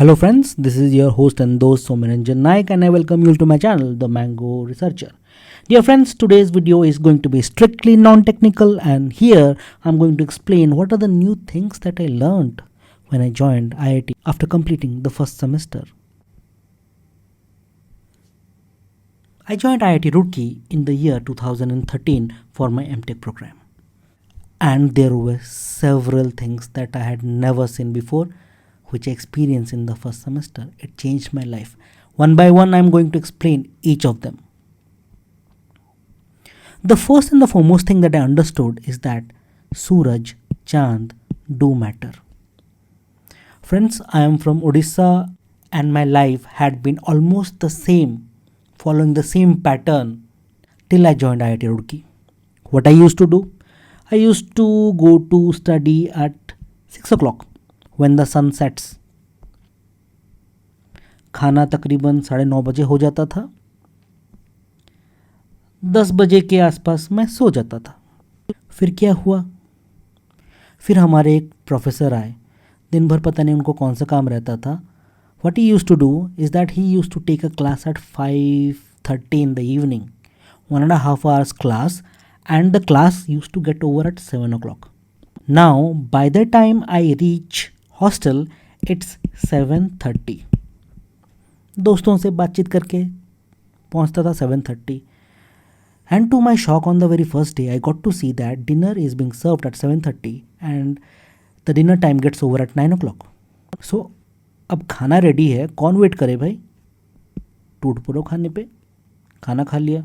Hello friends, this is your host and host Somaranjan Naik and I welcome you to my channel, The Mango Researcher. Dear friends, today's video is going to be strictly non-technical and here I'm going to explain what are the new things that I learned when I joined IIT after completing the first semester. I joined IIT Roorkee in the year 2013 for my MTech program. And there were several things that I had never seen before which I experienced in the first semester. It changed my life. One by one, I'm going to explain each of them. The first and the foremost thing that I understood is that Suraj, Chand do matter. Friends, I am from Odisha and my life had been almost the same, following the same pattern till I joined IIT Roorkee. What I used to do? I used to go to study at 6 o'clock when the sun sets. खाना तकरीबन 9:30 बजे हो जाता था. 10 बजे के आसपास मैं सो जाता था. फिर क्या हुआ? फिर हमारे एक प्रोफेसर आए. दिन भर पता नहीं उनको कौन सा काम रहता था. What he used to do is that he used to take a class at 5:30 in the evening. 1.5 hours class and the class used to get over at 7 o'clock. Now by the time I reach hostel it's 7:30. दोस्तों से बातचीत करके पहुंचता था 7:30 and to my shock on the very first day I got to see that dinner is being served at 7:30 and the dinner time gets over at 9 o'clock. So अब खाना ready है, कौन वेट करे भाई? टूट पड़ो खाने पे. खाना खा लिया.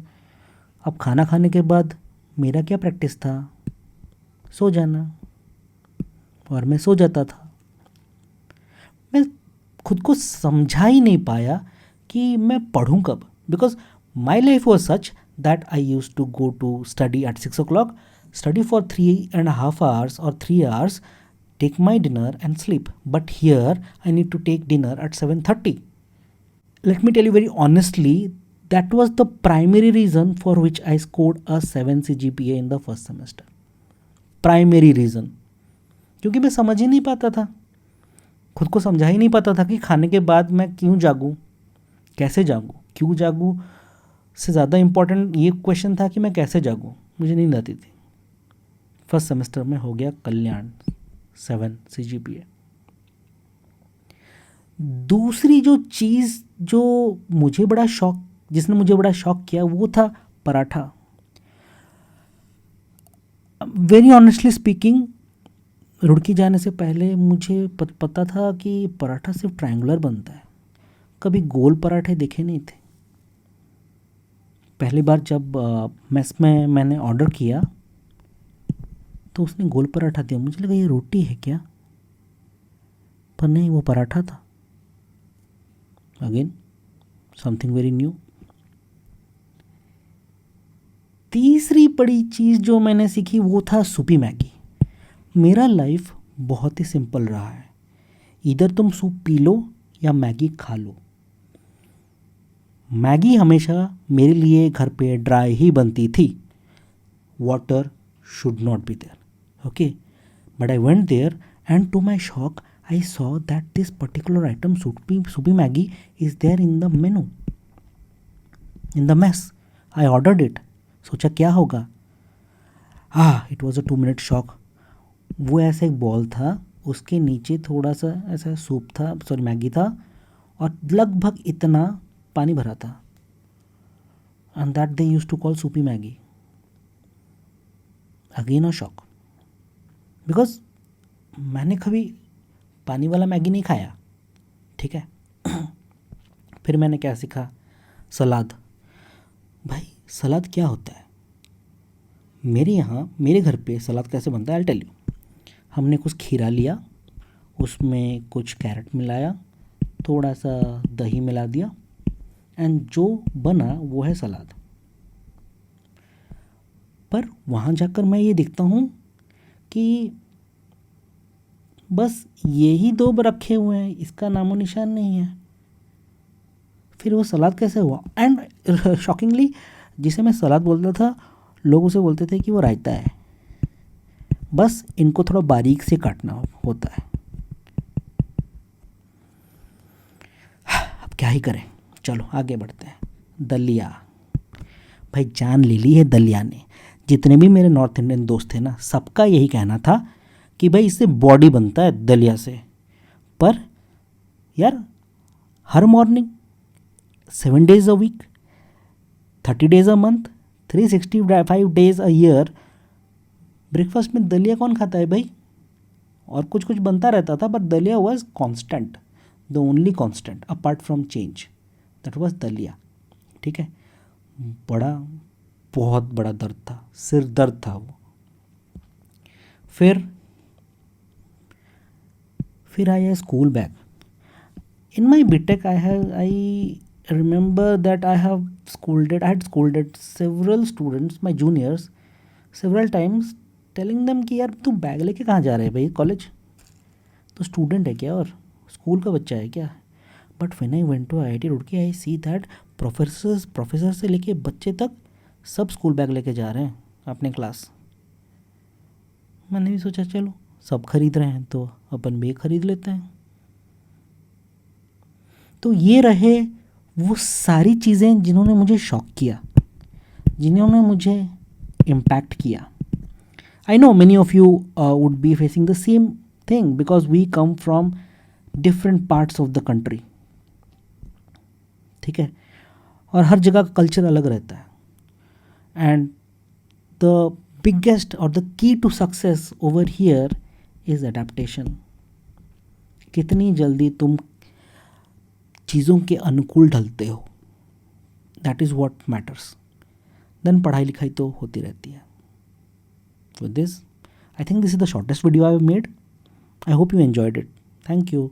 अब खाना खाने के बाद मेरा क्या प्रैक्टिस था? सो जाना. और मैं सो जाता था. मैं खुद को समझा ही नहीं पाया कि मैं पढ़ूं कब, because my life was such that I use to go to study at 6 o'clock, study for 3.5 hours or 3 hours, take my dinner and sleep. But here I need to take dinner at 7:30. Let me tell you very honestly, that was the primary reason for which I scored a 7 CGPA in the first semester. Primary reason. क्योंकि मैं समझ ही नहीं पाता था, खुद को समझा ही नहीं पाता था कि खाने के बाद मैं क्यों जागूं, कैसे जागूं, क्यों जागूं से ज़्यादा इम्पोर्टेंट ये क्वेश्चन था कि मैं कैसे जागूं. मुझे नींद आती थी. फर्स्ट सेमेस्टर में हो गया कल्याण 7 CGPA. दूसरी जो चीज़ जिसने मुझे बड़ा शॉक किया वो था paratha. Very honestly speaking, Roorkee जाने से पहले मुझे पता था कि पराठा सिर्फ ट्रायंगुलर बनता है, कभी गोल पराठे देखे नहीं थे. पहली बार जब मेस में मैंने ऑर्डर किया तो उसने गोल पराठा दिया. मुझे लगा ये रोटी है क्या, पर नहीं, वो पराठा था. Again something very new. तीसरी बड़ी चीज़ जो मैंने सीखी वो था सूपी मैगी. मेरा लाइफ बहुत ही सिंपल रहा है, इधर तुम सूप पी लो या मैगी खा लो. मैगी हमेशा मेरे लिए घर पे ड्राई ही बनती थी. Water should not be there. Okay, but I went there and to my shock I saw that this particular item soupy Maggi is there in the menu, in the mess. I ordered it. सोचा क्या होगा. It was a 2-minute शॉक. वो ऐसा एक ball था, उसके नीचे थोड़ा सा ऐसा सूप था, सॉरी मैगी था, और लगभग इतना पानी भरा था. And that they use to call soupy Maggi. Again a shock, because मैंने कभी पानी वाला मैगी नहीं खाया. ठीक है. फिर मैंने क्या सीखा? सलाद. भाई सलाद क्या होता है? मेरे घर पे सलाद कैसे बनता है, आई टेल यू. हमने कुछ खीरा लिया, उसमें कुछ कैरेट मिलाया, थोड़ा सा दही मिला दिया एंड जो बना वो है सलाद. पर वहाँ जाकर मैं ये देखता हूँ कि बस यही 2 रखे हुए हैं, इसका नामो निशान नहीं है. फिर वो सलाद कैसे हुआ? एंड शॉकिंगली जिसे मैं सलाद बोलता था लोग उसे बोलते थे कि वो रायता है. बस इनको थोड़ा बारीक से काटना होता है. क्या ही करें, चलो आगे बढ़ते हैं। दलिया, भाई जान ले ली है दलिया ने। जितने भी मेरे नॉर्थ इंडियन दोस्त थे ना, सबका यही कहना था कि भाई इससे बॉडी बनता है दलिया से। पर यार हर morning 7 days a week, 30 days a month, 365 days a year breakfast में दलिया कौन खाता है भाई। और कुछ कुछ बनता रहता था, पर दलिया was constant, the only constant apart from change, that was दलिया। ठीक है, बड़ा बहुत बड़ा दर्द था, सिर दर्द था वो। फिर आया school bag. In my BTech I remember that I had scolded several students, my juniors, several times, telling them कि यार तू बैग लेके कहाँ जा रहे है भाई, कॉलेज तो स्टूडेंट है क्या और स्कूल का बच्चा है क्या। But when I went to IIT Roorkee, I see that professor से लेके बच्चे तक सब स्कूल बैग लेके जा रहे हैं अपने क्लास। मैंने भी सोचा चलो सब खरीद रहे हैं तो अपन भी खरीद लेते हैं। तो ये रहे वो सारी चीज़ें जिन्होंने मुझे शॉक किया, जिन्होंने मुझे इम्पैक्ट किया। I know many of you would be facing the same thing because we come from different parts of the country. ठीक है, और हर जगह का कल्चर अलग रहता है। एंड द बिगेस्ट और the key to success over here is adaptation. कितनी जल्दी तुम चीज़ों के अनुकूल ढलते हो, that is what matters. Then पढ़ाई लिखाई तो होती रहती है। With this I think this is the shortest video I have made. I hope you enjoyed it. Thank you.